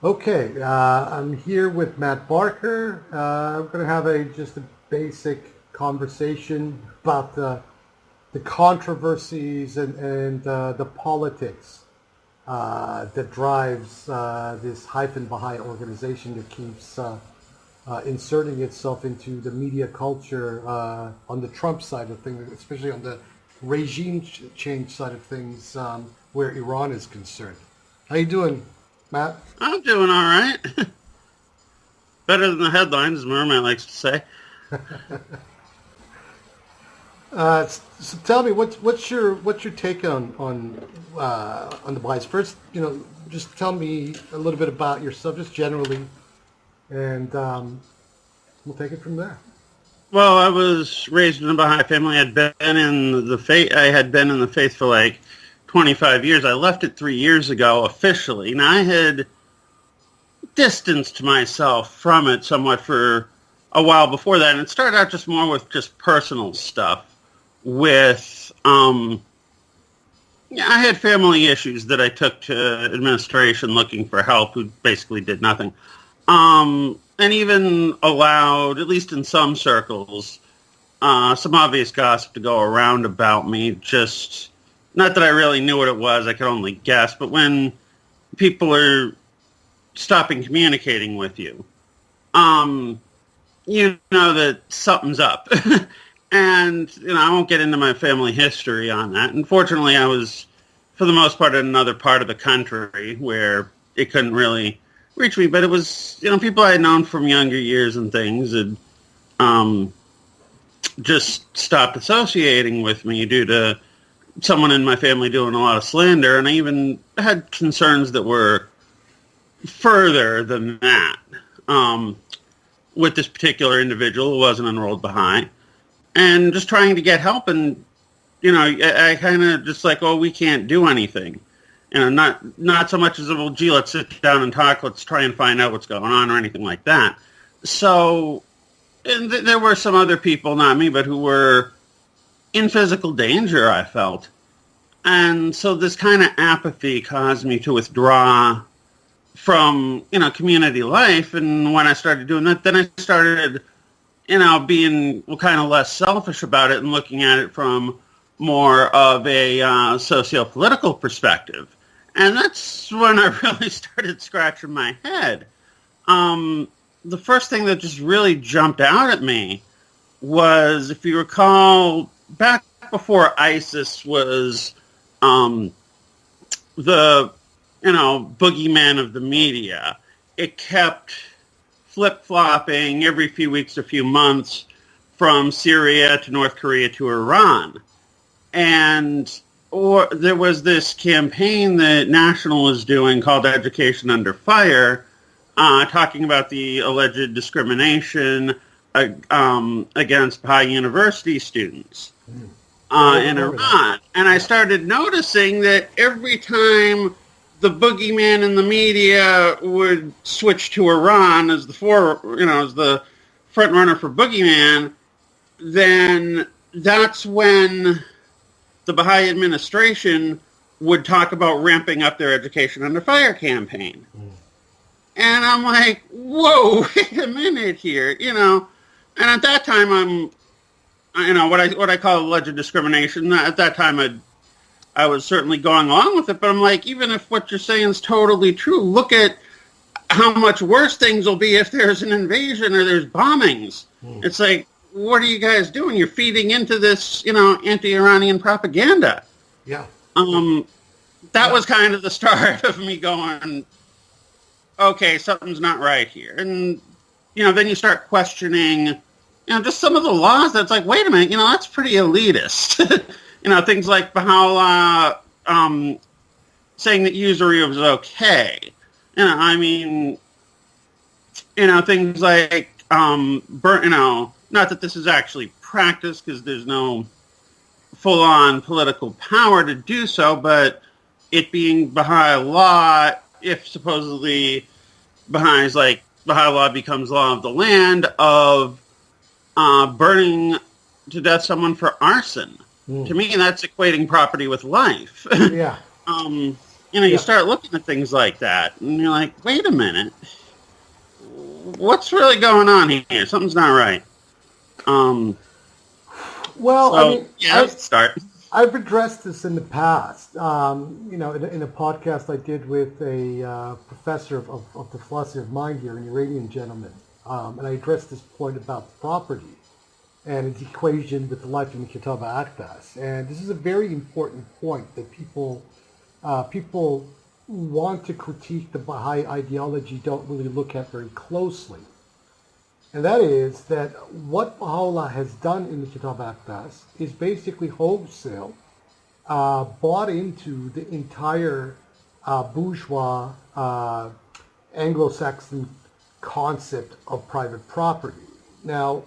Okay, I'm here with Matt Barker. We're going to have just a basic conversation about the controversies and the politics that drives this Haifan Baha'i organization that keeps inserting itself into the media culture on the Trump side of things, especially on the regime change side of things, where Iran is concerned. How you doing, Matt? I'm doing all right. Better than the headlines, as Merman likes to say. So tell me, what's your take on the Baha'is? First, just tell me a little bit about yourself, just generally, and we'll take it from there. Well, I was raised in a Baha'i family. I had been in the faith for like 25 years. I left it 3 years ago officially. Now, I had distanced myself from it somewhat for a while before that, and it started out just more with just personal stuff. I had family issues that I took to administration looking for help, who basically did nothing. And even allowed, at least in some circles, some obvious gossip to go around about me. Just, not that I really knew what it was, I could only guess, but when people are stopping communicating with you, you know that something's up. And, I won't get into my family history on that. Unfortunately, I was, for the most part, in another part of the country where it couldn't really reach me. But it was, people I had known from younger years and things had just stopped associating with me due to someone in my family doing a lot of slander. And I even had concerns that were further than that with this particular individual who wasn't enrolled Baha'i. And just trying to get help, and I kind of just like, oh, we can't do anything, not so much as, well, gee, let's sit down and talk, let's try and find out what's going on or anything like that. So, and there were some other people, not me, but who were in physical danger, I felt, and so this kind of apathy caused me to withdraw from community life. And when I started doing that, then I started being kind of less selfish about it and looking at it from more of a socio-political perspective. And that's when I really started scratching my head. The first thing that just really jumped out at me was, if you recall, back before ISIS was the, boogeyman of the media, it kept flip-flopping every few weeks, a few months, from Syria to North Korea to Iran. And there was this campaign that National was doing called Education Under Fire, talking about the alleged discrimination against Baha'i University students in Iran. And I started noticing that every time the boogeyman in the media would switch to Iran as the front runner for boogeyman, then that's when the Baha'i administration would talk about ramping up their Education Under Fire campaign. And I'm like, whoa, wait a minute here, And at that time, what I call alleged discrimination. At that time, I was certainly going along with it, but I'm like, even if what you're saying is totally true, look at how much worse things will be if there's an invasion or there's bombings. It's like, what are you guys doing? You're feeding into this, anti-Iranian propaganda. Yeah. That was kind of the start of me going, okay, something's not right here. And, then you start questioning, just some of the laws that's like, wait a minute, that's pretty elitist. Things like Baha'u'llah saying that usury was okay. Things like, not that this is actually practiced because there's no full-on political power to do so, but it being Baha'i law, if supposedly Baha'i law becomes law of the land, of burning to death someone for arson. To me, that's equating property with life. Yeah. You start looking at things like that, and you're like, wait a minute, what's really going on here? Something's not right. Well, I mean, let's start. I've addressed this in the past. In a podcast I did with a professor of the philosophy of mind here, an Iranian gentleman, and I addressed this point about property and its equation with the life in the Kitab Abbas. And this is a very important point that people who want to critique the Baha'i ideology don't really look at very closely. And that is that what Baha'u'llah has done in the Kitab Abbas is basically wholesale bought into the entire bourgeois Anglo-Saxon concept of private property. Now,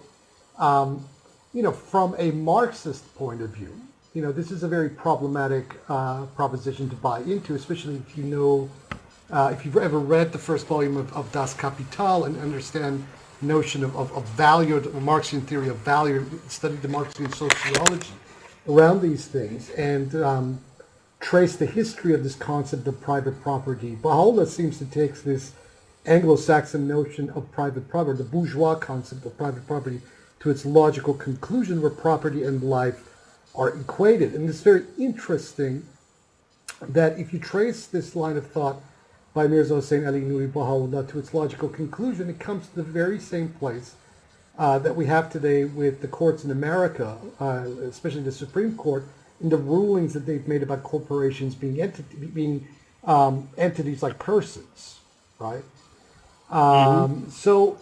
from a Marxist point of view, this is a very problematic proposition to buy into, especially if if you've ever read the first volume of Das Kapital and understand notion of value, the Marxian theory of value, studied the Marxian sociology around these things, and trace the history of this concept of private property. Baha'u'llah seems to take this Anglo-Saxon notion of private property, the bourgeois concept of private property, to its logical conclusion where property and life are equated. And it's very interesting that if you trace this line of thought by Mirza Hussein Ali Nuri Baha'u'llah to its logical conclusion, it comes to the very same place that we have today with the courts in America, especially the Supreme Court, in the rulings that they've made about corporations being entities like persons, right? So,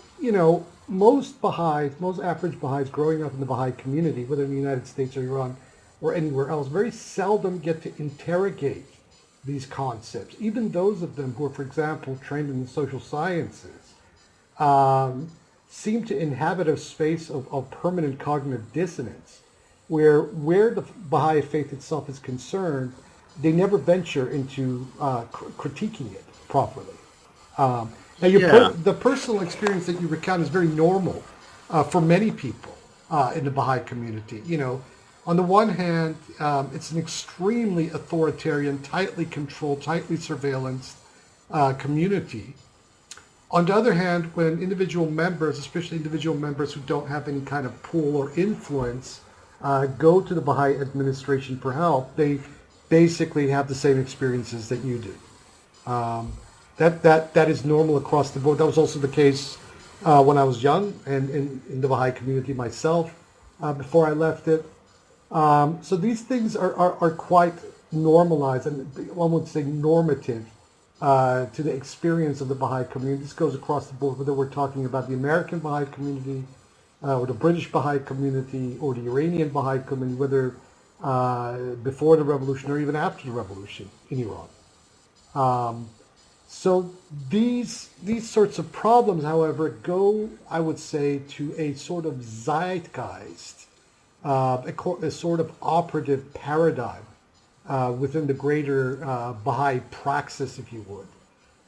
most Baha'is, most average Baha'is growing up in the Baha'i community, whether in the United States or Iran or anywhere else, very seldom get to interrogate these concepts. Even those of them who are, for example, trained in the social sciences, seem to inhabit a space of permanent cognitive dissonance, where the Baha'i faith itself is concerned, they never venture into critiquing it properly. Now, the personal experience that you recount is very normal for many people in the Baha'i community. On the one hand, it's an extremely authoritarian, tightly controlled, tightly surveillanced community. On the other hand, when individual members, especially individual members who don't have any kind of pull or influence, go to the Baha'i administration for help, they basically have the same experiences that you do. That is normal across the board. That was also the case when I was young and in the Baha'i community myself before I left it. So these things are quite normalized and one would say normative to the experience of the Baha'i community. This goes across the board, whether we're talking about the American Baha'i community or the British Baha'i community or the Iranian Baha'i community, whether before the revolution or even after the revolution in Iran. So these sorts of problems, however, go, I would say, to a sort of zeitgeist, a sort of operative paradigm within the greater Baha'i praxis, if you would.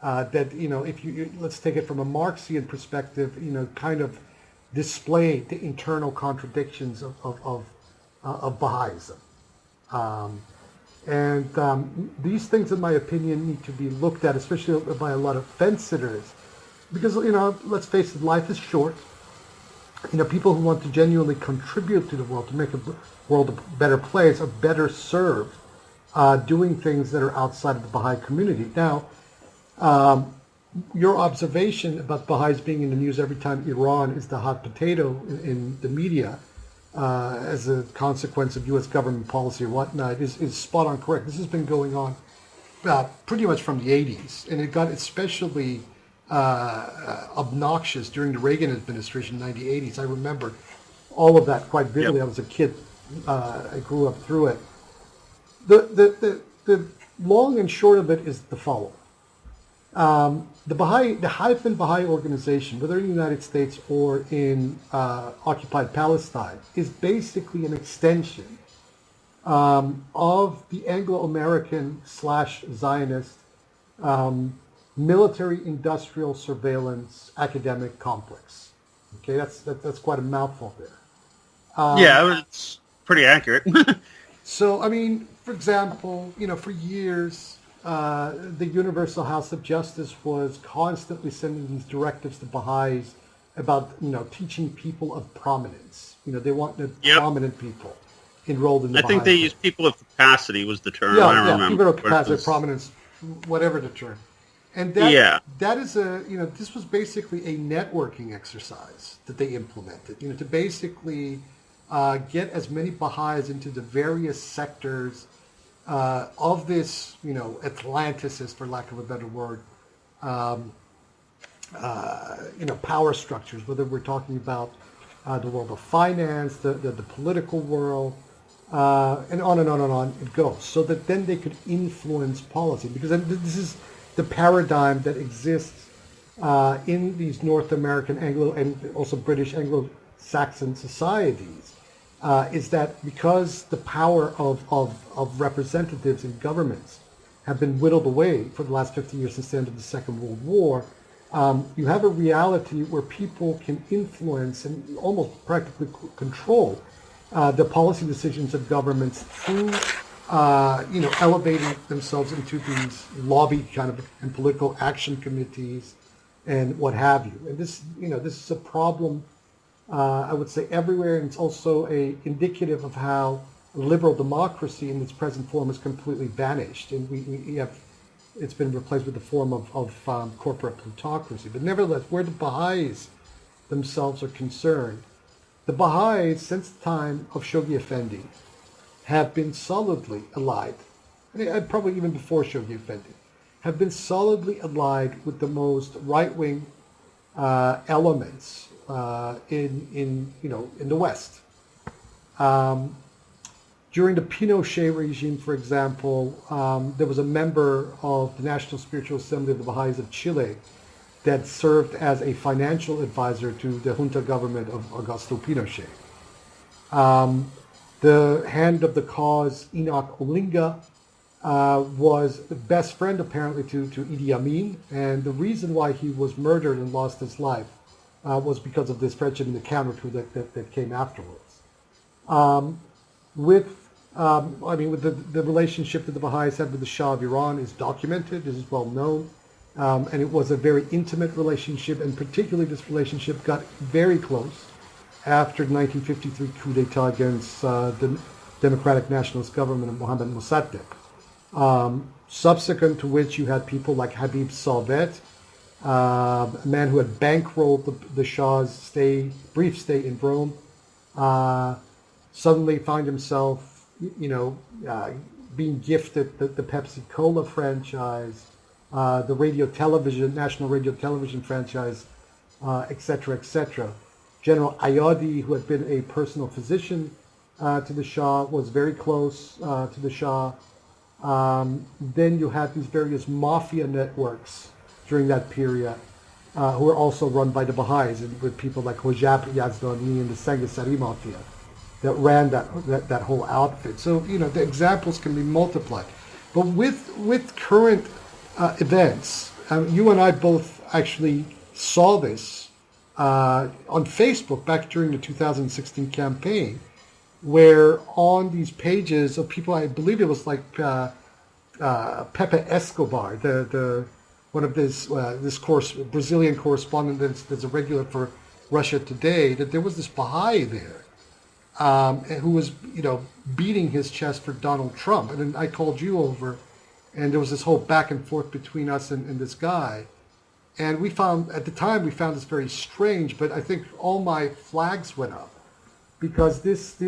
That, if let's take it from a Marxian perspective, kind of display the internal contradictions of Bahaism. These things, in my opinion, need to be looked at, especially by a lot of fence-sitters, because, let's face it, life is short. People who want to genuinely contribute to the world, to make the world a better place, are better served doing things that are outside of the Baha'i community. Now, your observation about Baha'is being in the news every time Iran is the hot potato in the media, as a consequence of U.S. government policy or whatnot, is spot on correct. This has been going on pretty much from the 80s, and it got especially obnoxious during the Reagan administration in the 1980s. I remember all of that quite vividly. Yep. I was a kid. I grew up through it. The long and short of it is the following. The Haifan Baha'i organization, whether in the United States or in occupied Palestine, is basically an extension of the Anglo-American / Zionist military-industrial surveillance academic complex. Okay, that's quite a mouthful there. It's pretty accurate. So, for example, for years, the Universal House of Justice was constantly sending these directives to Baha'is about, teaching people of prominence. They wanted prominent people enrolled in the I think Baha'i they faith. used people of capacity was the term. Yeah, I don't yeah, remember. people of But it capacity, was- prominence, whatever the term. And Yeah. that is this was basically a networking exercise that they implemented, to basically get as many Baha'is into the various sectors of this, Atlanticist, for lack of a better word, power structures, whether we're talking about the world of finance, the political world, and on and on and on it goes, so that then they could influence policy. Because this is the paradigm that exists in these North American Anglo and also British Anglo-Saxon societies, is that because the power of representatives in governments have been whittled away for the last 50 years since the end of the Second World War, you have a reality where people can influence and almost practically control the policy decisions of governments through, elevating themselves into these lobby kind of and political action committees and what have you. And this is a problem, I would say, everywhere, and it's also indicative of how liberal democracy in its present form is completely vanished, and it's been replaced with the form of corporate plutocracy. But nevertheless, where the Baha'is themselves are concerned, the Baha'is, since the time of Shoghi Effendi, have been solidly allied, probably even before Shoghi Effendi, have been solidly allied with the most right-wing elements in the West. During the Pinochet regime, for example, there was a member of the National Spiritual Assembly of the Baha'is of Chile that served as a financial advisor to the junta government of Augusto Pinochet. The hand of the cause, Enoch Olinga, was the best friend apparently to Idi Amin, and the reason why he was murdered and lost his life was because of this friendship and the counter coup that came afterwards. With the relationship that the Baha'is had with the Shah of Iran is documented, this is well known, and it was a very intimate relationship, and particularly this relationship got very close after the 1953 coup d'etat against the Democratic Nationalist government of Mohammad Mossadegh. Subsequent to which you had people like Habib Salvet, a man who had bankrolled the Shah's brief stay in Rome, suddenly found himself, being gifted the Pepsi Cola franchise, the national radio television franchise, etc., etc. General Ayadi, who had been a personal physician to the Shah, was very close to the Shah. Then you had these various mafia networks during that period, who were also run by the Baha'is, with people like Hojab Yazdani and the Sangasari Mafia that ran that whole outfit. So, the examples can be multiplied. But with current events, you and I both actually saw this on Facebook back during the 2016 campaign, where on these pages of people, I believe it was like Pepe Escobar, one of this Brazilian correspondent that's a regular for Russia Today, that there was this Baha'i there who was beating his chest for Donald Trump. And then I called you over, and there was this whole back and forth between us and this guy. And we found this very strange, but I think all my flags went up, because this,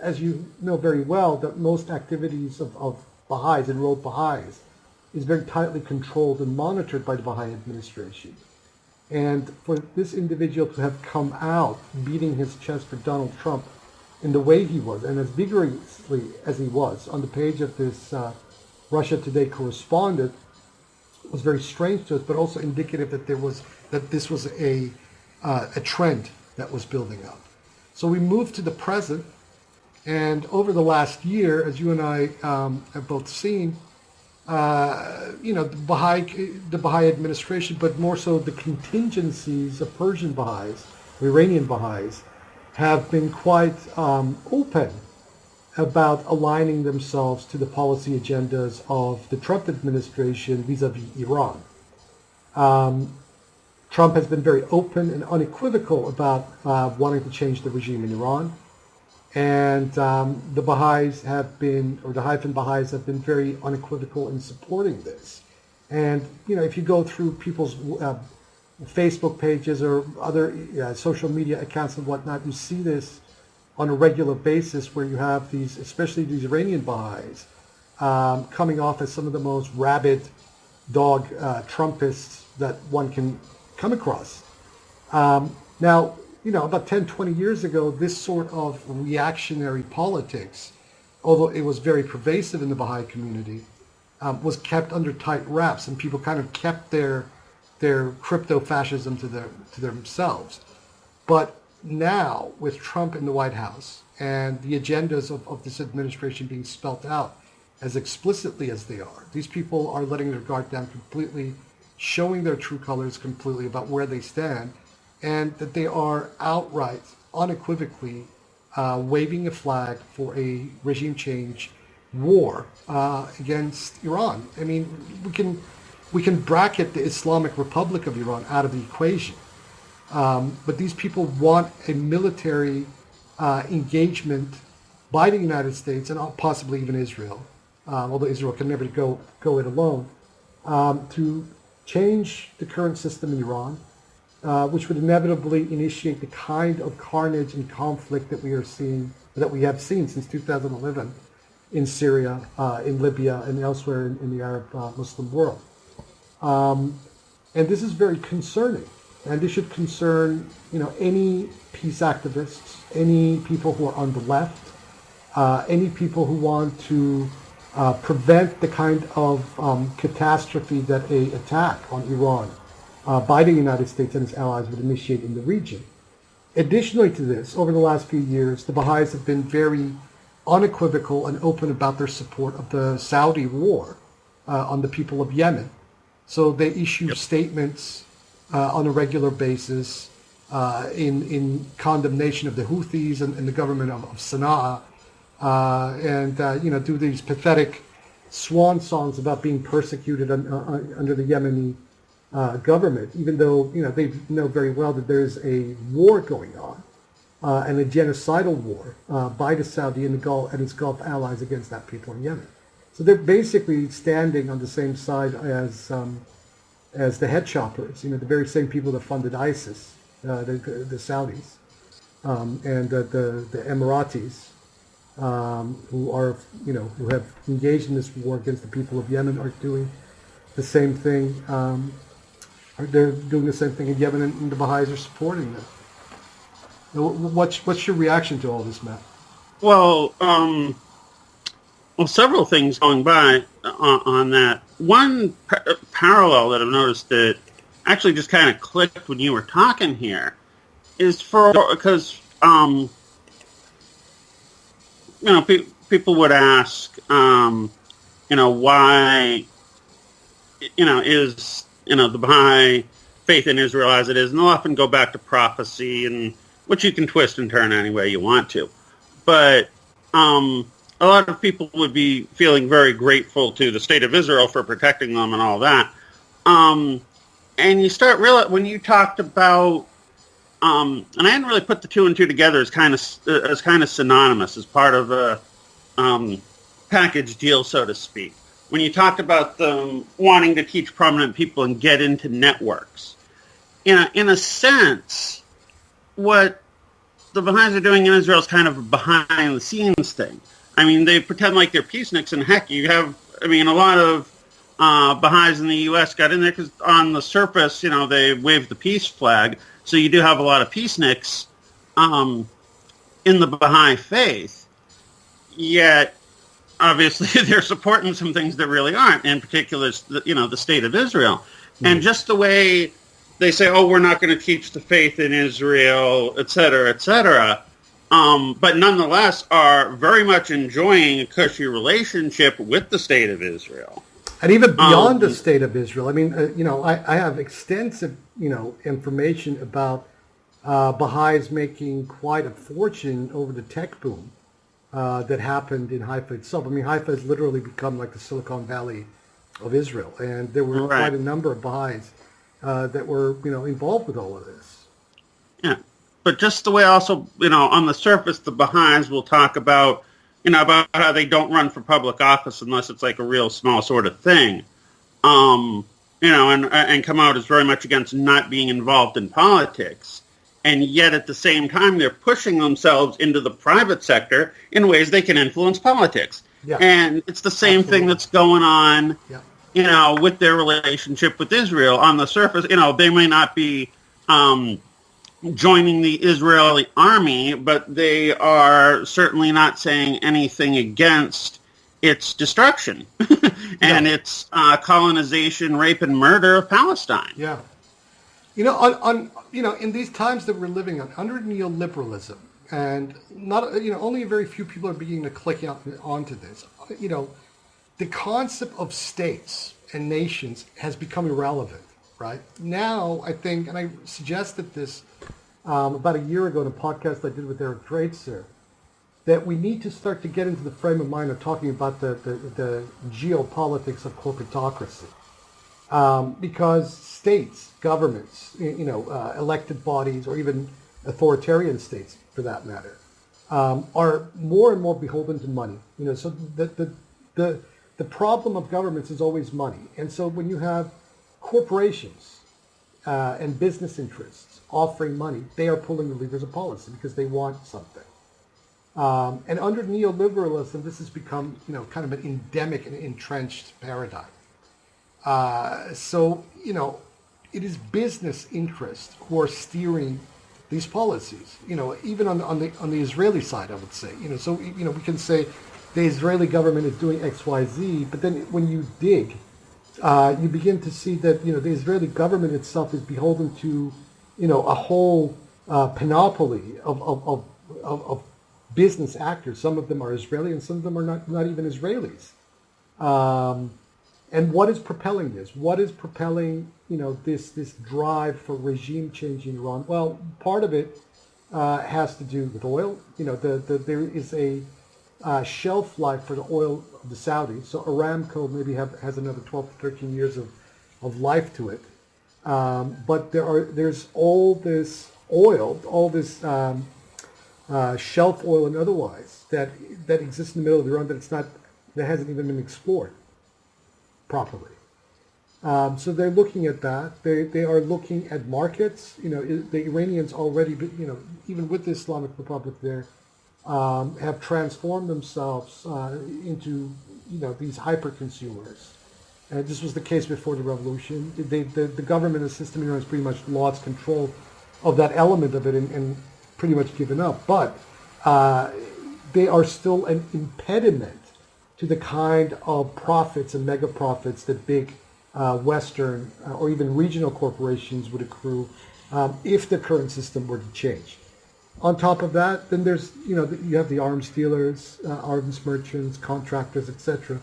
as you know very well, that most activities of Baha'is, enrolled Baha'is, is very tightly controlled and monitored by the Baha'i administration. And for this individual to have come out beating his chest for Donald Trump in the way he was, and as vigorously as he was, on the page of this Russia Today correspondent, was very strange to us, but also indicative that this was a trend that was building up. So we moved to the present, and over the last year, as you and I have both seen, the Baha'i administration, but more so the contingencies of Persian Baha'is, Iranian Baha'is, have been quite open about aligning themselves to the policy agendas of the Trump administration vis-a-vis Iran. Trump has been very open and unequivocal about wanting to change the regime in Iran. And the Baha'is have been, or the Haifan Baha'is have been very unequivocal in supporting this. And, if you go through people's Facebook pages or other social media accounts and whatnot, you see this on a regular basis where you have these, especially these Iranian Baha'is, coming off as some of the most rabid dog Trumpists that one can come across. Now, about 10, 20 years ago, this sort of reactionary politics, although it was very pervasive in the Baha'i community, was kept under tight wraps, and people kind of kept their crypto-fascism to themselves. But now, with Trump in the White House and the agendas of this administration being spelt out as explicitly as they are, these people are letting their guard down completely, showing their true colors completely about where they stand, and that they are outright, unequivocally waving a flag for a regime change war against Iran. I mean, we can bracket the Islamic Republic of Iran out of the equation, but these people want a military engagement by the United States and possibly even Israel, although Israel can never go it alone, to change the current system in Iran, which would inevitably initiate the kind of carnage and conflict that we have seen since 2011 in Syria, in Libya, and elsewhere in the Arab Muslim world. And this is very concerning, and this should concern any peace activists, any people who are on the left, any people who want to prevent the kind of catastrophe that an attack on Iran by the United States and its allies would initiate in the region. Additionally to this, over the last few years, the Baha'is have been very unequivocal and open about their support of the Saudi war on the people of Yemen. So they issue statements on a regular basis in condemnation of the Houthis and the government of Sana'a, and do these pathetic swan songs about being persecuted under the Yemeni government, even though they know very well that there is a war going on, and a genocidal war by the Saudi and its Gulf allies against that people in Yemen. So they're basically standing on the same side as the head choppers, the very same people that funded ISIS, the Saudis, and the Emiratis, who are who have engaged in this war against the people of Yemen, are doing the same thing. They're doing the same thing in Yemen, and the Baha'is are supporting them. What's your reaction to all this, Matt? Well, several things going by on that. One parallel that I've noticed that actually just kind of clicked when you were talking here is because people would ask, why, is the Baha'i faith in Israel as it is, and they'll often go back to prophecy, and which you can twist and turn any way you want to. But a lot of people would be feeling very grateful to the state of Israel for protecting them and all that. And you start realizing when you talked about, and I hadn't really put the two and two together as kind of synonymous, as part of a package deal, so to speak. When you talked about them wanting to teach prominent people and get into networks, in a sense, what the Baha'is are doing in Israel is kind of a behind-the-scenes thing. I mean, they pretend like they're peaceniks, and heck, you have, a lot of Baha'is in the U.S. got in there because on the surface, they waved the peace flag, so you do have a lot of peaceniks in the Baha'i faith, yet obviously they're supporting some things that really aren't, in particular, the state of Israel. Mm-hmm. And just the way they say, we're not going to teach the faith in Israel, et cetera, but nonetheless are very much enjoying a cushy relationship with the state of Israel. And even beyond the state of Israel. I mean, I have extensive, information about Baha'is making quite a fortune over the tech boom that happened in Haifa itself. I mean, Haifa has literally become like the Silicon Valley of Israel, and there were quite a number of Baha'is that were, involved with all of this. Yeah, but just the way also, on the surface, the Baha'is will talk about, about how they don't run for public office unless it's like a real small sort of thing, and come out as very much against not being involved in politics. And yet at the same time, they're pushing themselves into the private sector in ways they can influence politics. Yeah. And it's the same thing that's going on, with their relationship with Israel. On the surface, they may not be joining the Israeli army, but they are certainly not saying anything against its destruction and its colonization, rape, and murder of Palestine. Yeah. In these times that we're living under neoliberalism, and not, only a very few people are beginning to click onto this. The concept of states and nations has become irrelevant, right? Now, I think, and I suggested this about a year ago in a podcast I did with Eric Draitser, that we need to start to get into the frame of mind of talking about the geopolitics of corporatocracy. Because states, governments, elected bodies, or even authoritarian states, for that matter, are more and more beholden to money. So the problem of governments is always money. And so when you have corporations and business interests offering money, they are pulling the levers of policy because they want something. And under neoliberalism, this has become, kind of an endemic and entrenched paradigm. So, it is business interests who are steering these policies, even on the Israeli side, I would say, so, we can say the Israeli government is doing X, Y, Z, but then when you dig, you begin to see that, the Israeli government itself is beholden to, a whole panoply of business actors. Some of them are Israeli and some of them are not even Israelis. And what is propelling this? What is propelling, this drive for regime change in Iran? Well, part of it has to do with oil. There is a shelf life for the oil of the Saudis. So Aramco maybe has another 12 to 13 years of life to it. But there's all this oil, all this shelf oil and otherwise that exists in the middle of Iran that hasn't even been explored properly. So they're looking at that. They are looking at markets. The Iranians already, even with the Islamic Republic there, have transformed themselves into, these hyper consumers. And this was the case before the revolution. The government and system in Iran has pretty much lost control of that element of it and pretty much given up. But they are still an impediment to the kind of profits and mega profits that big Western or even regional corporations would accrue if the current system were to change. On top of that, then there's, you have the arms dealers, arms merchants, contractors, etc.,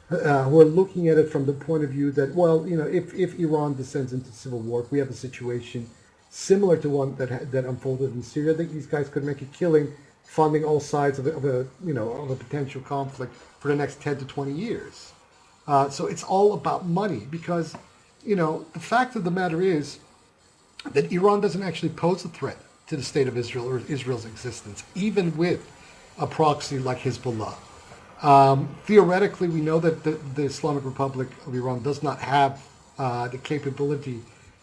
who are looking at it from the point of view that, well, if Iran descends into civil war, if we have a situation similar to one that unfolded in Syria, I think these guys could make a killing funding all sides of a potential conflict for the next 10 to 20 years. So it's all about money because, the fact of the matter is that Iran doesn't actually pose a threat to the state of Israel or Israel's existence, even with a proxy like Hezbollah. Theoretically, we know that the Islamic Republic of Iran does not have the capability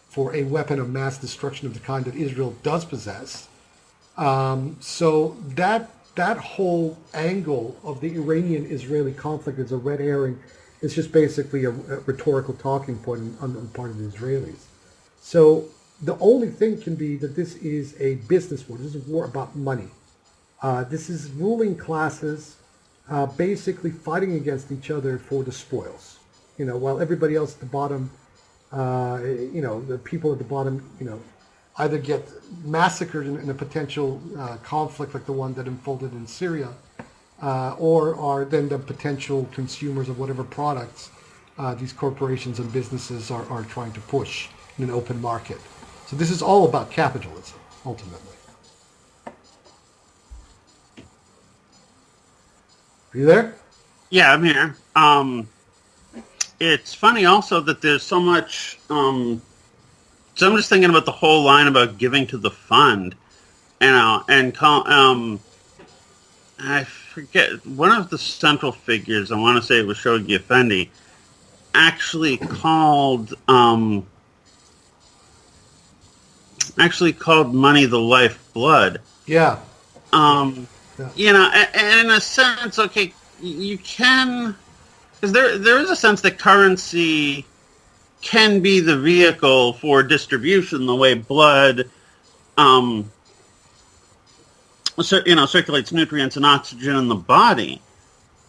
for a weapon of mass destruction of the kind that Israel does possess. So that whole angle of the Iranian-Israeli conflict is a red herring. It's just basically a rhetorical talking point on the part of the Israelis. So the only thing can be that this is a business war. This is a war about money. This is ruling classes basically fighting against each other for the spoils. While everybody else at the bottom, the people at the bottom, either get massacred in a potential conflict like the one that unfolded in Syria, or are then the potential consumers of whatever products these corporations and businesses are trying to push in an open market. So this is all about capitalism, ultimately. Are you there? Yeah, I'm here. It's funny also that there's so much. So I'm just thinking about the whole line about giving to the fund, I forget one of the central figures. I want to say it was Shoghi Effendi, actually called money the lifeblood. Yeah. And in a sense, okay, you can, because there is a sense that currency can be the vehicle for distribution, the way blood, circulates nutrients and oxygen in the body.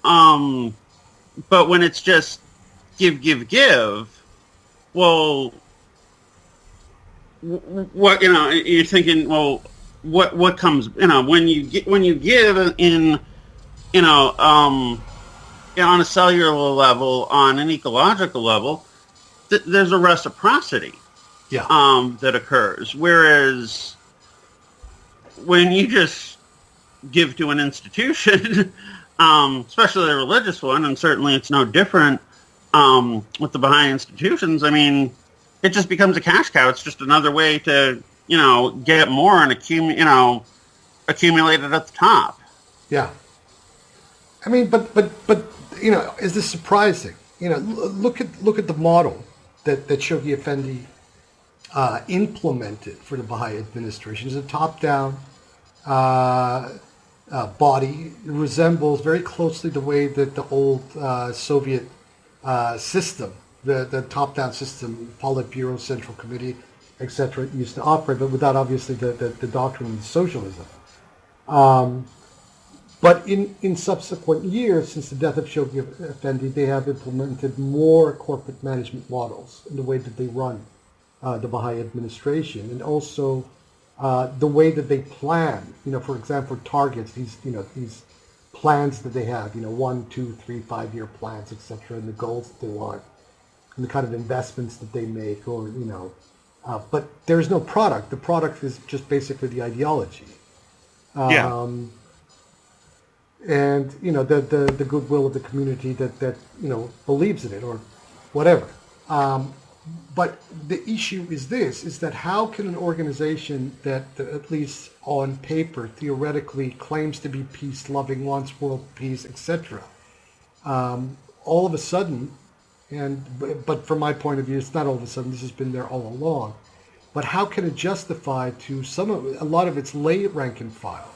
But when it's just give, well, what you're thinking, well, what comes, when you give in, on a cellular level, on an ecological level, there's a reciprocity, that occurs. Whereas when you just give to an institution, especially a religious one, and certainly it's no different with the Baha'i institutions, I mean, it just becomes a cash cow. It's just another way to, get more and accumulate it at the top. Yeah. I mean, but is this surprising? Look at the model that Shoghi Effendi implemented for the Baha'i administration. It's a top-down body. It resembles very closely the way that the old Soviet system, the top-down system, Politburo, Central Committee, etc., used to operate, but without obviously the doctrine of socialism. But in subsequent years, since the death of Shoghi Effendi, they have implemented more corporate management models in the way that they run the Baha'i administration, and also the way that they plan. For example, targets, these plans that they have, 1, 2, 3, 5-year plans, etc., and the goals that they want, and the kind of investments that they make, or but there's no product. The product is just basically the ideology. And the goodwill of the community that believes in it or whatever. But the issue is that how can an organization that at least on paper theoretically claims to be peace-loving, wants world peace, etc., all of a sudden, but from my point of view, it's not all of a sudden. This has been there all along. But how can it justify to a lot of its lay rank and file,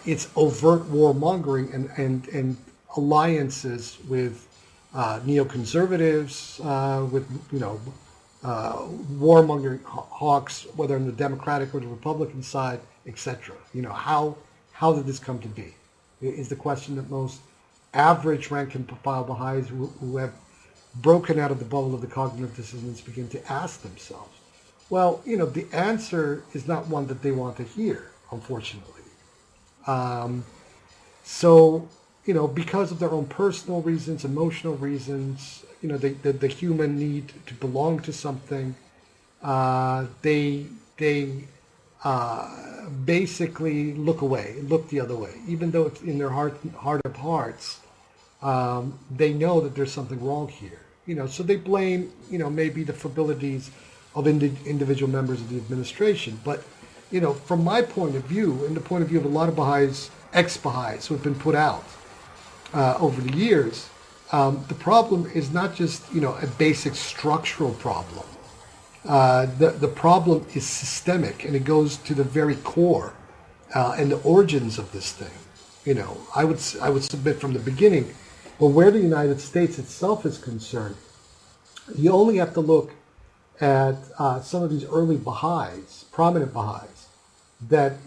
its overt warmongering and alliances with neoconservatives, with warmongering hawks, whether on the Democratic or the Republican side, etc. How did this come to be? Is the question that most average rank and file Baha'is who have broken out of the bubble of the cognitive dissonance begin to ask themselves. Well, the answer is not one that they want to hear, unfortunately. So, because of their own personal reasons, emotional reasons, the human need to belong to something, they basically look the other way, even though it's in their heart of hearts. They know that there's something wrong here. So they blame, maybe the fragilities of individual members of the administration. But, from my point of view, and the point of view of a lot of Baha'is, ex-Baha'is who have been put out over the years, the problem is not just, a basic structural problem. The problem is systemic, and it goes to the very core and the origins of this thing. I would submit from the beginning, but where the United States itself is concerned, you only have to look at some of these early Baha'is, prominent Baha'is, that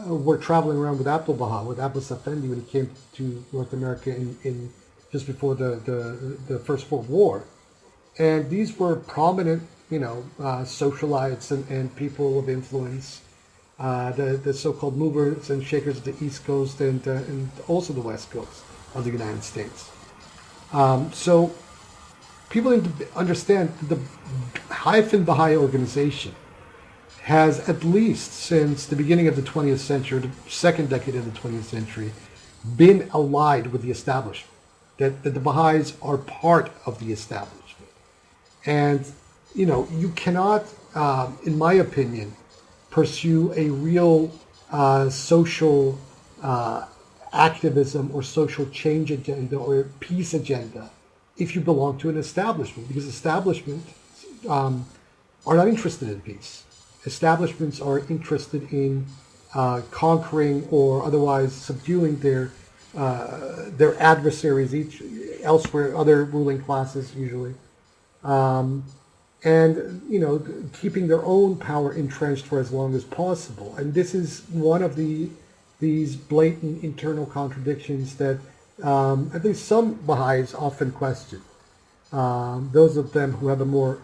were traveling around with Abdu'l-Baha, with Abbas Effendi when he came to North America in just before the First World War. And these were prominent, socialites and people of influence, the so-called movers and shakers of the East Coast and also the West Coast of the United States. So people need to understand the Haifan Baha'i organization has, at least since the beginning of the 20th century, the second decade of the 20th century, been allied with the establishment, that the Baha'is are part of the establishment. And, you cannot, in my opinion, pursue a real social activism or social change agenda or peace agenda if you belong to an establishment, because establishments are not interested in peace. Establishments are interested in conquering or otherwise subduing their adversaries elsewhere, other ruling classes usually, and keeping their own power entrenched for as long as possible. And this is one of these blatant internal contradictions that at least some Baha'is often question. Those of them who have a more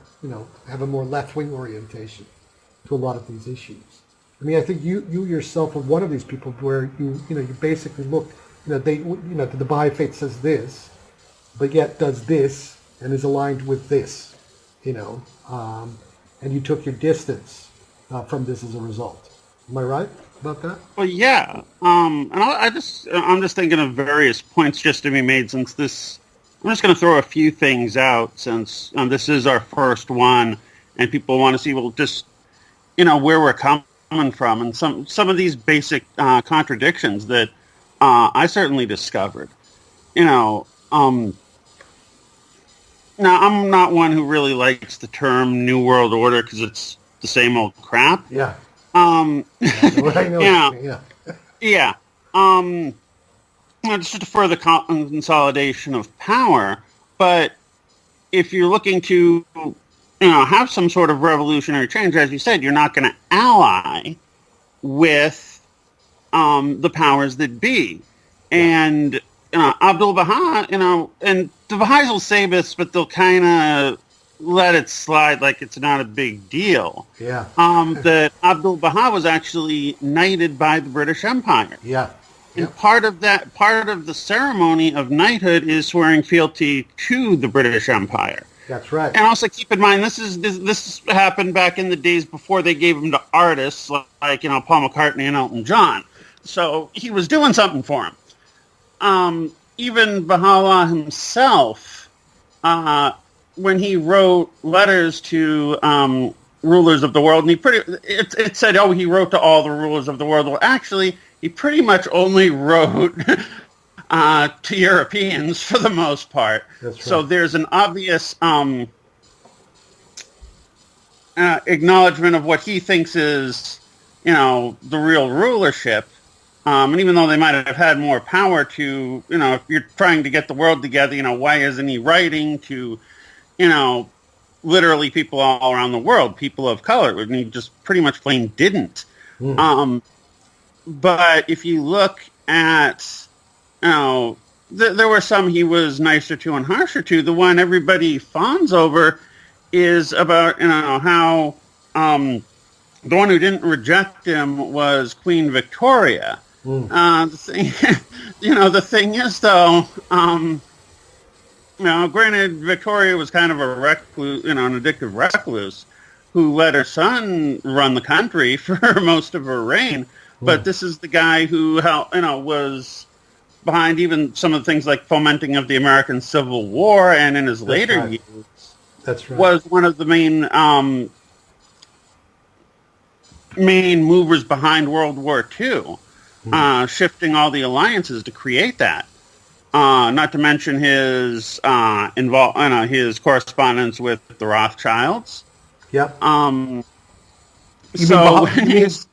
left-wing orientation to a lot of these issues. I mean, I think you yourself are one of these people where you basically look, the Baha'i faith says this, but yet does this and is aligned with this, and you took your distance from this as a result. Am I right about that? Well, yeah. And I'm just thinking of various points just to be made since this. I'm just going to throw a few things out since this is our first one, and people want to see, well, just where we're coming from, and some of these basic contradictions that I certainly discovered. Now, I'm not one who really likes the term New World Order because it's the same old crap. Yeah. Yeah. It's just a further consolidation of power. But if you're looking to, have some sort of revolutionary change, as you said, you're not going to ally with the powers that be. And Abdu'l-Baha, and the Baha'is will say this, but they'll kind of let it slide like it's not a big deal. Yeah. That Abdu'l-Baha was actually knighted by the British Empire. Yeah. And part of the ceremony of knighthood is swearing fealty to the British Empire. That's right. And also keep in mind, this happened back in the days before they gave them to artists like Paul McCartney and Elton John. So he was doing something for him. Even Baha'u'llah himself, when he wrote letters to rulers of the world, and it said, he wrote to all the rulers of the world. Well, actually, he pretty much only wrote to Europeans for the most part. That's right. So there's an obvious acknowledgement of what he thinks is, the real rulership. And even though they might have had more power to, if you're trying to get the world together, why isn't he writing to, literally people all around the world, people of color? And he just pretty much plain didn't. Mm. But if you look at, there were some he was nicer to and harsher to. The one everybody fawns over is about, how the one who didn't reject him was Queen Victoria. Mm. The thing is, though, granted, Victoria was kind of a recluse, an addictive recluse who let her son run the country for most of her reign. But this is the guy who, was behind even some of the things like fomenting of the American Civil War, and in his later years, was one of the main movers behind World War II. Shifting all the alliances to create that. Not to mention his his correspondence with the Rothschilds. Yep. You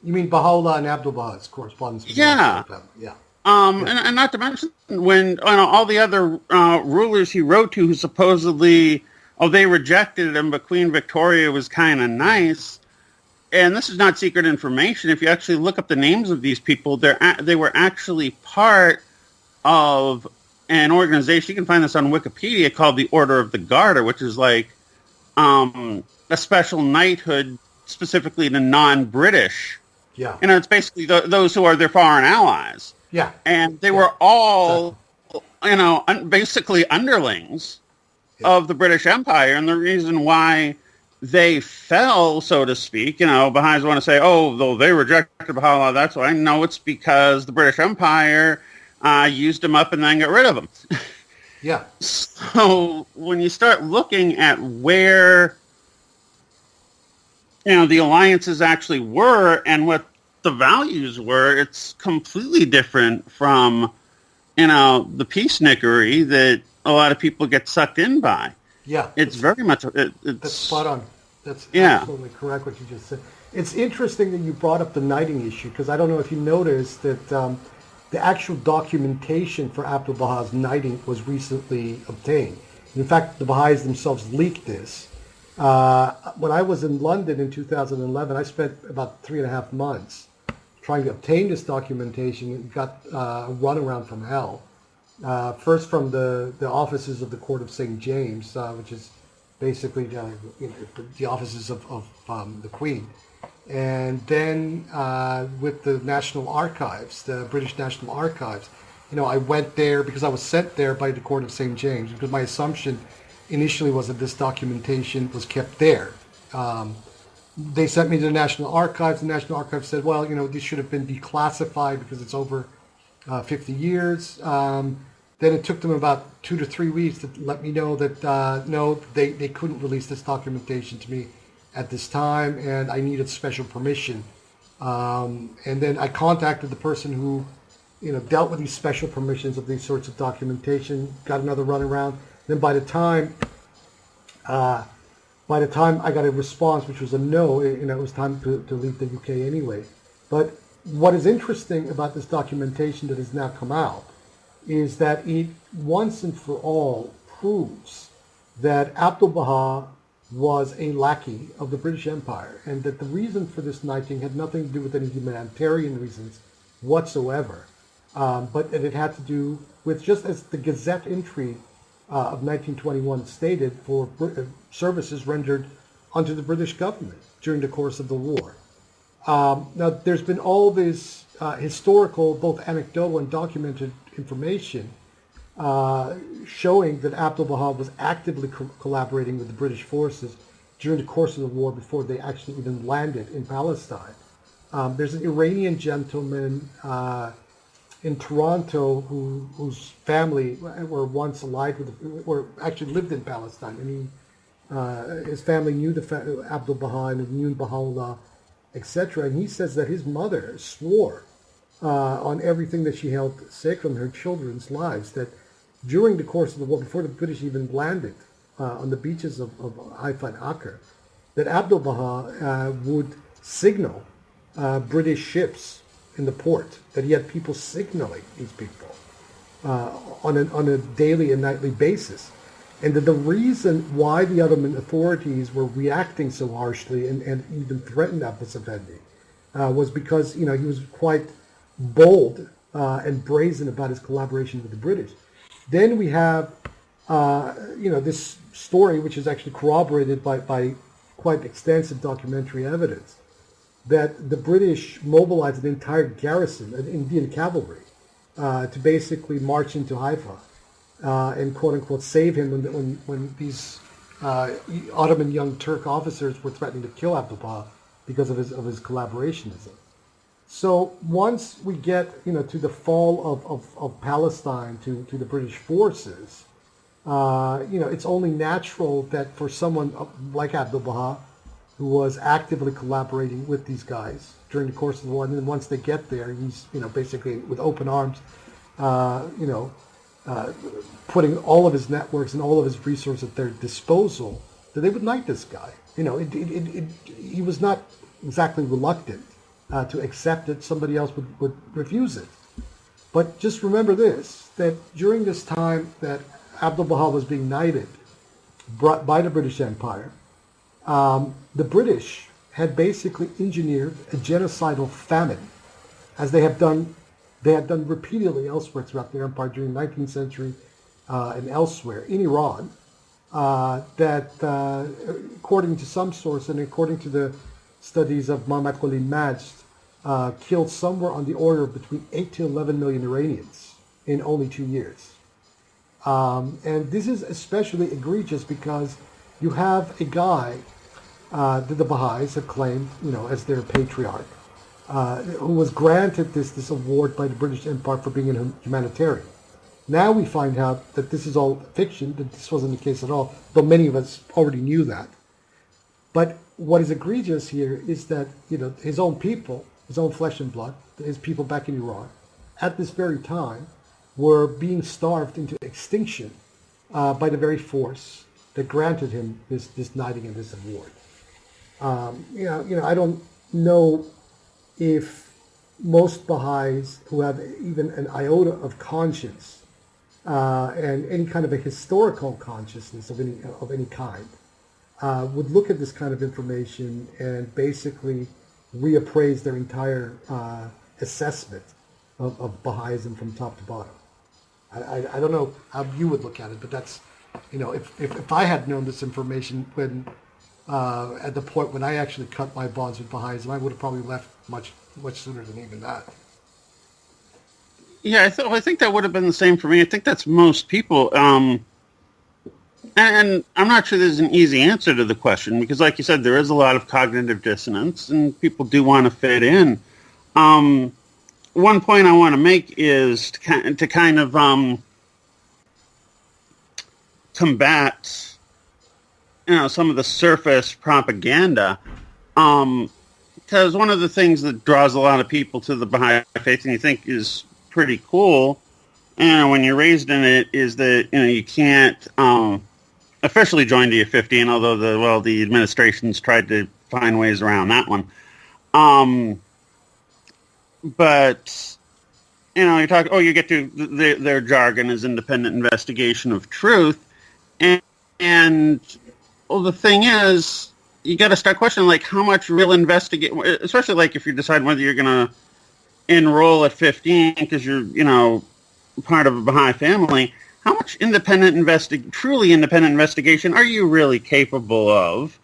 mean Baha'u'llah and Abdu'l-Baha's correspondence with yeah. Yeah. And not to mention when all the other rulers he wrote to who supposedly, they rejected him, but Queen Victoria was kind of nice. And this is not secret information. If you actually look up the names of these people, they were actually part of an organization. You can find this on Wikipedia called the Order of the Garter, which is like a special knighthood specifically to non-British. Yeah. It's basically those who are their foreign allies. Yeah. And they were all, basically underlings of the British Empire. And the reason why they fell, so to speak, Baha'is want to say, though they rejected Baha'u'llah, that's why. No, it's because the British Empire used them up and then got rid of them. Yeah. So when you start looking at where, the alliances actually were and what the values were, it's completely different from, the peacenickery that a lot of people get sucked in by. Yeah. It's very much... That's spot on. That's yeah. Absolutely correct what you just said. It's interesting that you brought up the knighting issue, because I don't know if you noticed that the actual documentation for Abdu'l-Baha's knighting was recently obtained. In fact, the Baha'is themselves leaked this. When I was in London in 2011, I spent about 3.5 months trying to obtain this documentation. It got a runaround from hell. First from the offices of the Court of St. James, which is basically the offices of the Queen. And then with the National Archives, the British National Archives, I went there because I was sent there by the Court of St. James, because my assumption initially was that this documentation was kept there. They sent me to the National Archives. The National Archives said, well, this should have been declassified because it's over 50 years. Then it took them about 2 to 3 weeks to let me know that, no, they couldn't release this documentation to me at this time, and I needed special permission. And then I contacted the person who, dealt with these special permissions of these sorts of documentation, got another runaround. Then by the time I got a response, which was a no, it was time to leave the UK anyway. But what is interesting about this documentation that has now come out is that it once and for all proves that Abdu'l-Baha was a lackey of the British Empire, and that the reason for this knighting had nothing to do with any humanitarian reasons whatsoever, but it had to do with, just as the Gazette entry of 1921 stated, for services rendered unto the British government during the course of the war. Now, there's been all this historical, both anecdotal and documented information showing that Abdu'l-Baha was actively collaborating with the British forces during the course of the war before they actually even landed in Palestine. There's an Iranian gentleman in Toronto whose family were once allied with, or actually lived in Palestine, and his family knew Abdu'l-Baha and knew Baha'u'llah, etc. And he says that his mother swore on everything that she held sacred in her children's lives, that during the course of the war, before the British even landed on the beaches of Haifan Baha'i, that Abdu'l-Baha would signal British ships in the port, that he had people signaling these people on a daily and nightly basis. And that the reason why the Ottoman authorities were reacting so harshly and even threatened Abbas Effendi was because, he was quite bold and brazen about his collaboration with the British. Then we have, this story, which is actually corroborated by quite extensive documentary evidence, that the British mobilized an entire garrison of Indian cavalry to basically march into Haifa and quote-unquote save him when these Ottoman Young Turk officers were threatening to kill Abdu'l-Baha because of his collaborationism. So once we get to the fall of Palestine to the British forces, it's only natural that for someone like Abdu'l-Baha, who was actively collaborating with these guys during the course of the war, and then once they get there, he's basically with open arms, putting all of his networks and all of his resources at their disposal, that they would knight this guy. He was not exactly reluctant to accept it. Somebody else would refuse it. But just remember this, that during this time that Abdu'l-Baha was being knighted by the British Empire, the British had basically engineered a genocidal famine, as they had done repeatedly elsewhere throughout the empire during the 19th century and elsewhere in Iran, that according to some source and according to the studies of Muhammad Khalil Majd, killed somewhere on the order of between 8 to 11 million Iranians in only 2 years. And this is especially egregious because you have a guy that the Baha'is have claimed, as their patriarch, who was granted this award by the British Empire for being a humanitarian. Now we find out that this is all fiction, that this wasn't the case at all, though many of us already knew that. But what is egregious here is that, his own people, his own flesh and blood, his people back in Iran, at this very time, were being starved into extinction by the very force that granted him this knighting and this award. I don't know if most Baha'is who have even an iota of conscience and any kind of a historical consciousness of any kind would look at this kind of information and basically reappraise their entire assessment of Bahaism from top to bottom. I don't know how you would look at it, but that's, if I had known this information when at the point when I actually cut my bonds with Bahaism, I would have probably left much sooner than even that. Yeah, I think that would have been the same for me. I think that's most people. And I'm not sure there's an easy answer to the question because, like you said, there is a lot of cognitive dissonance, and people do want to fit in. One point I want to make is to kind of combat, some of the surface propaganda. Because one of the things that draws a lot of people to the Baha'i faith, and you think is pretty cool, when you're raised in it, is that you can't officially join to your 15, although the administration's tried to find ways around that one. But you talk. You get to their jargon is independent investigation of truth, and the thing is, you got to start questioning like how much real investigate, especially like if you decide whether you're going to enroll at 15 because you're part of a Baha'i family. How much truly independent investigation are you really capable of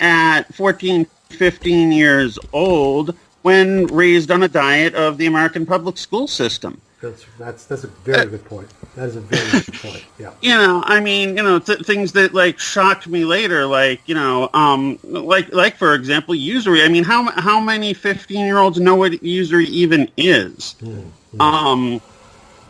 at 14, 15 years old when raised on a diet of the American public school system? That's a very good point. That is a very good point. Yeah. Things that like shocked me later, like for example, usury. I mean, how many 15-year-olds know what usury even is? Mm-hmm.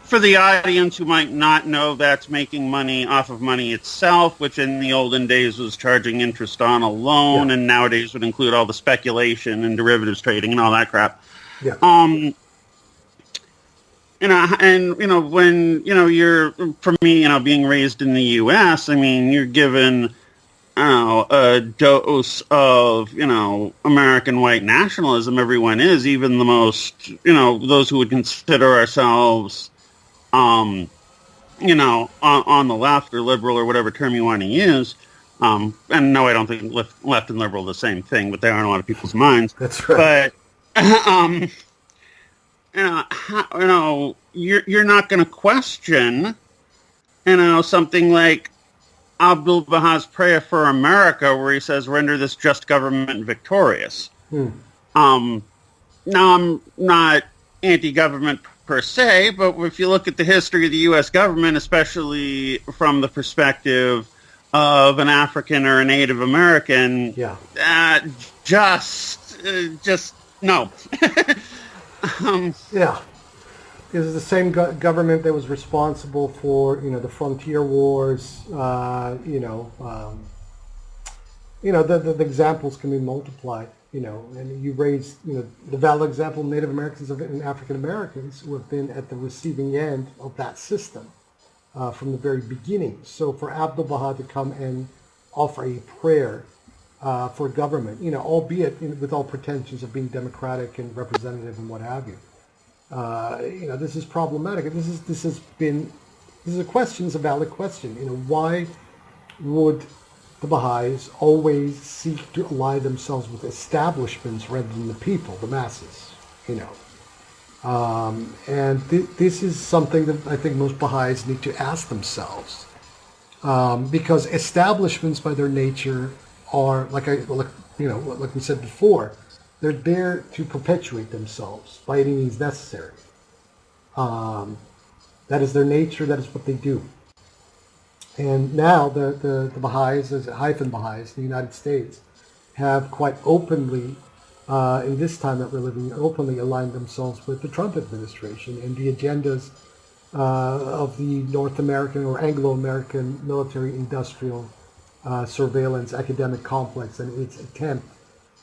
For the audience who might not know, that's making money off of money itself, which in the olden days was charging interest on a loan, and nowadays would include all the speculation and derivatives trading and all that crap. Yeah. When you're, for me, being raised in the U.S., I mean, you're given, a dose of, American white nationalism. Everyone is, even the most, those who would consider ourselves, on the left or liberal or whatever term you want to use. And no, I don't think left and liberal are the same thing, but they are in a lot of people's minds. That's right. But, you're not going to question, something like Abdu'l-Baha's prayer for America, where he says, "Render this just government victorious." Now, I'm not anti-government per se, but if you look at the history of the U.S. government, especially from the perspective of an African or a Native American, just no. Yeah. This is the same government that was responsible for, the frontier wars. The examples can be multiplied. And you raised, the valid example of Native Americans and African Americans who have been at the receiving end of that system from the very beginning. So for Abdu'l-Baha to come and offer a prayer for government, albeit with all pretensions of being democratic and representative and what have you, this is problematic. This is a question. It's a valid question. Why would the Baha'is always seek to ally themselves with establishments rather than the people, the masses? This is something that I think most Baha'is need to ask themselves, because establishments, by their nature, are like we said before, they're there to perpetuate themselves by any means necessary. That is their nature. That is what they do. And now the Baha'is, as Haifan Baha'is in the United States, have quite openly in this time that we're living openly align themselves with the Trump administration and the agendas of the North American or Anglo-American military-industrial surveillance academic complex and its attempt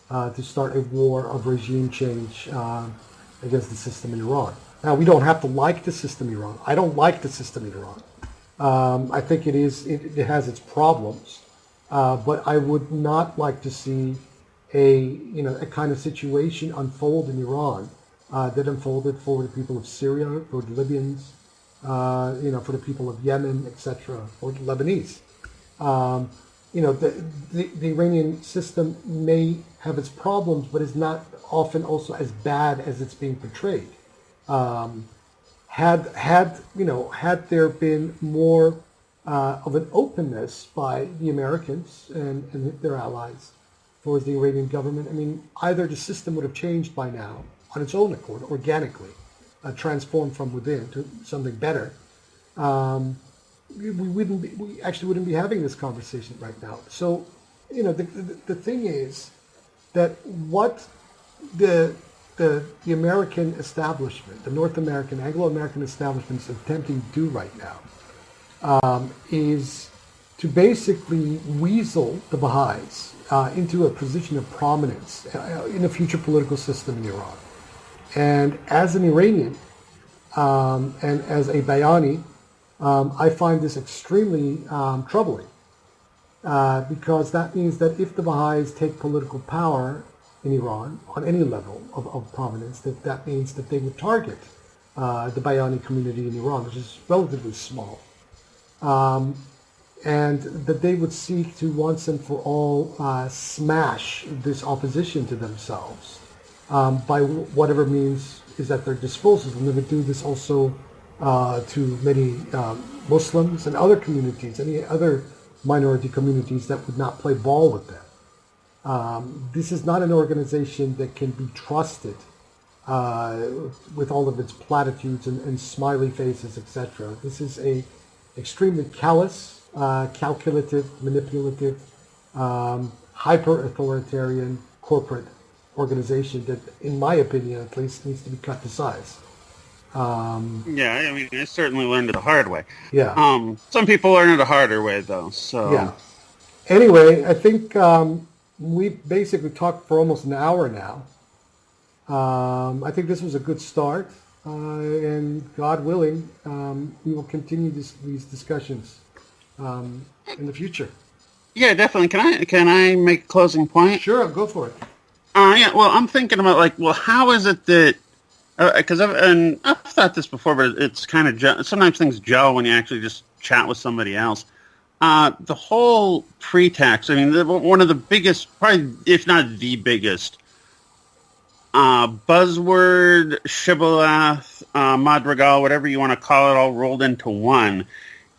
to start a war of regime change against the system in Iran. Now, we don't have to like the system in Iran. I don't like the system in Iran. I think it has its problems, but I would not like to see a kind of situation unfold in Iran that unfolded for the people of Syria, for the Libyans, for the people of Yemen, etc., or the Lebanese. The Iranian system may have its problems, but is not often also as bad as it's being portrayed. Had there been more of an openness by the Americans and their allies towards the Iranian government, I mean, either the system would have changed by now on its own accord, organically, transformed from within to something better. We actually wouldn't be having this conversation right now. So, the thing is that what the American establishment, the North American, Anglo-American establishment is attempting to do right now is to basically weasel the Baha'is into a position of prominence in a future political system in Iran. And as an Iranian and as a Bayani, I find this extremely troubling because that means that if the Baha'is take political power in Iran on any level of prominence, that means that they would target the Bayani community in Iran, which is relatively small, and that they would seek to once and for all smash this opposition to themselves by whatever means is at their disposal. And they would do this also to many Muslims and other communities, any other minority communities that would not play ball with them. This is not an organization that can be trusted with all of its platitudes and smiley faces, etc. This is a extremely callous, calculative, manipulative, hyper-authoritarian corporate organization that, in my opinion at least, needs to be cut to size. I mean, I certainly learned it the hard way. Yeah. Some people learn it a harder way, though. So. Yeah. Anyway, I think we basically talked for almost an hour now. I think this was a good start, and God willing, we will continue these discussions in the future. Yeah, definitely. Can I make a closing point? Sure, go for it. Well, I'm thinking about how is it that because I've thought this before, but it's kind of sometimes things gel when you actually just chat with somebody else. The whole pretext. I mean, one of the biggest, probably if not the biggest, buzzword, shibboleth, madrigal, whatever you want to call it, all rolled into one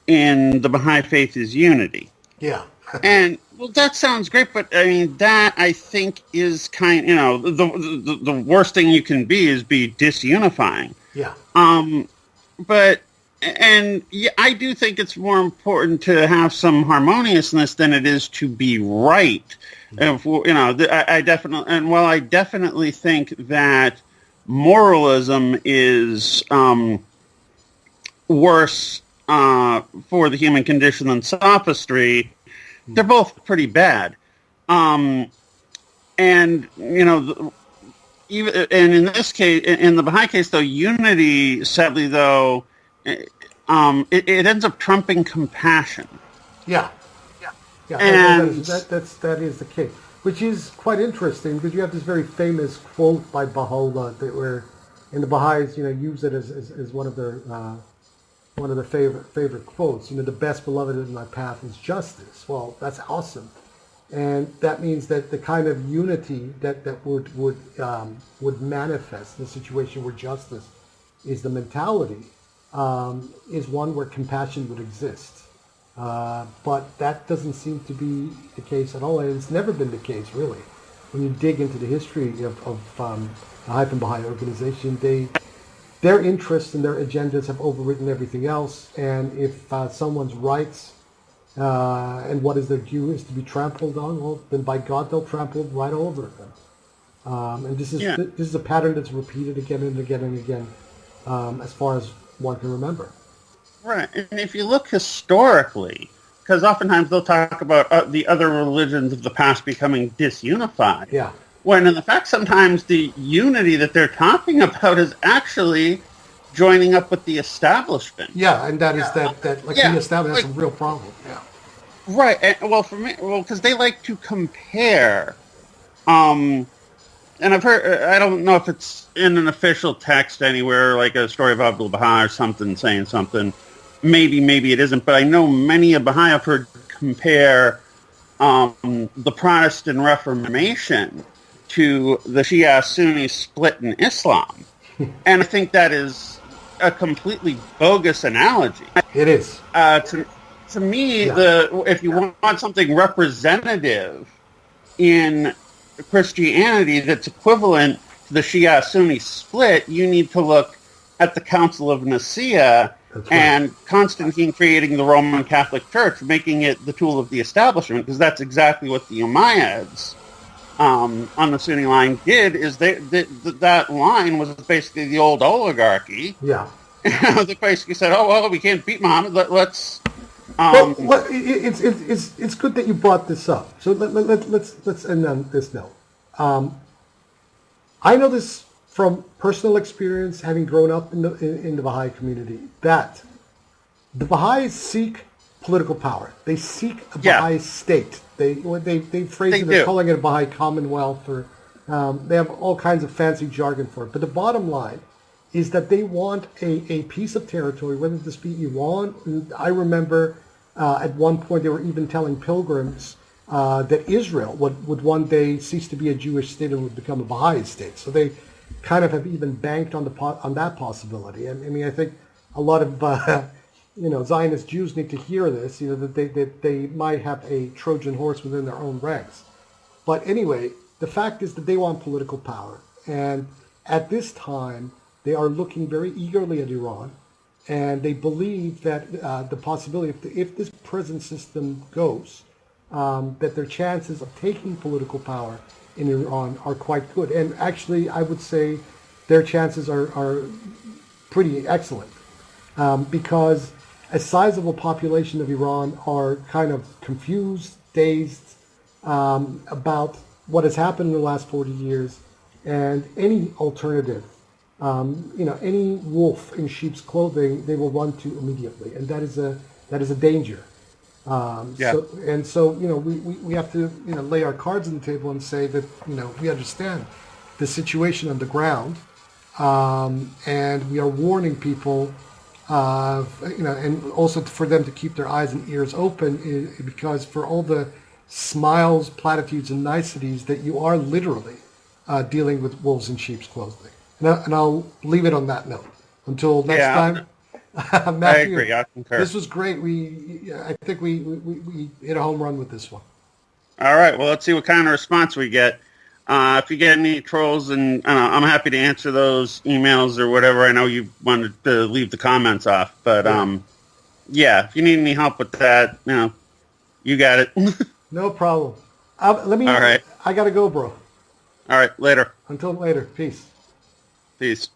in the Baha'i faith is unity. Yeah. And well, that sounds great, but I mean that I think is the worst thing you can be is be disunifying. Yeah. But I do think it's more important to have some harmoniousness than it is to be right. I definitely think that moralism is worse for the human condition than sophistry. They're both pretty bad. And in this case, in the Baha'i case, though, unity, sadly, though, it ends up trumping compassion. Yeah. And that is the case, which is quite interesting because you have this very famous quote by Baha'u'llah where in the Baha'is, use it as one of their favorite quotes. The best beloved in my path is justice. Well, that's awesome, and that means that the kind of unity that would manifest in a situation where justice is the mentality is one where compassion would exist. But that doesn't seem to be the case at all, and it's never been the case really. When you dig into the history of the Haifan Baha'i organization, their interests and their agendas have overridden everything else, and if someone's rights and what is their due is to be trampled on, well, then by God they'll trample right over them. And this is a pattern that's repeated again and again and again, as far as one can remember. Right, and if you look historically, because oftentimes they'll talk about the other religions of the past becoming disunified. Yeah. When in fact sometimes the unity that they're talking about is actually joining up with the establishment. Yeah, and that is the establishment has a real problem. Yeah. Right. And, because they like to compare. And I've heard, I don't know if it's in an official text anywhere, like a story of Abdu'l-Baha or something saying something. Maybe it isn't, but I know many a Baha'i I've heard compare the Protestant Reformation to the Shia-Sunni split in Islam. And I think that is a completely bogus analogy. It is. To me, if you want something representative in Christianity that's equivalent to the Shia-Sunni split, you need to look at the Council of Nicaea and Constantine creating the Roman Catholic Church, making it the tool of the establishment, because that's exactly what the Umayyads on the Sunni line did. Is that line was basically the old oligarchy. Yeah. They basically said, "Oh well, we can't beat Muhammad. Let's." It's good that you brought this up. So let's end on this note. I know this from personal experience, having grown up in the Baha'i community, that the Baha'is seek political power. They seek a Baha'i state. They phrase it as calling it a Baha'i Commonwealth, or they have all kinds of fancy jargon for it. But the bottom line is that they want a piece of territory, whether this be Iran. I remember at one point they were even telling pilgrims that Israel would one day cease to be a Jewish state and would become a Baha'i state. So they kind of have even banked on that possibility. And I mean, I think a lot of Zionist Jews need to hear this. That they might have a Trojan horse within their own ranks. But anyway, the fact is that they want political power, and at this time they are looking very eagerly at Iran, and they believe that the possibility, if this present system goes, that their chances of taking political power in Iran are quite good. And actually, I would say their chances are pretty excellent, because a sizable population of Iran are kind of confused, dazed about what has happened in the last 40 years, and any alternative, any wolf in sheep's clothing, they will run to immediately, and that is a danger. So we have to lay our cards on the table and say that we understand the situation on the ground, and we are warning people, and also for them to keep their eyes and ears open, because for all the smiles, platitudes, and niceties, that you are literally dealing with wolves in sheep's clothing. And I'll leave it on that note. Until next time. Matthew, I agree. I concur. This was great. I think we hit a home run with this one. All right. Well, let's see what kind of response we get. If you get any trolls, and I'm happy to answer those emails or whatever. I know you wanted to leave the comments off, but if you need any help with that, you got it. No problem. All right. I gotta go, bro. All right. Later. Until later. Peace. Peace.